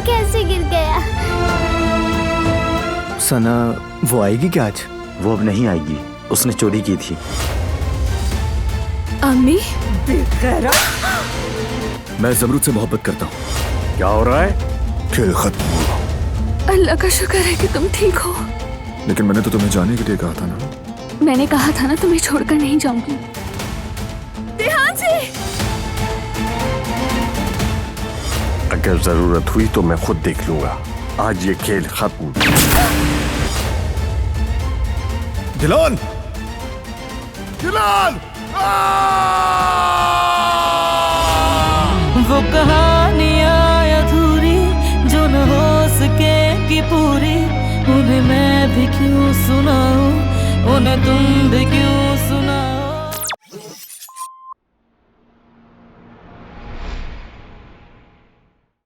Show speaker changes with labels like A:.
A: कैसे गिर गया?
B: सना वो आएगी क्या आज?
C: वो अब नहीं आएगी, उसने चोरी की थी।
D: अम्मी,
B: मैं जमरूद से मोहब्बत करता हूँ।
C: क्या हो रहा है?
B: खेल खत्म हुआ।
D: अल्लाह का शुक्र है कि तुम ठीक हो।
B: लेकिन मैंने तो तुम्हें जाने के लिए कहा था ना।
D: मैंने कहा था ना तुम्हें छोड़कर नहीं जाऊंगी। ध्यान से।
C: अगर जरूरत हुई तो मैं खुद देख लूंगा। आज ये खेल खत्म।
B: दिलान! दिलान!
E: वो कहानियाँ अधूरी जो न हो सकेगी पूरी, उन्हें मैं भी क्यों सुनाऊं, उन्हें तुम भी क्यों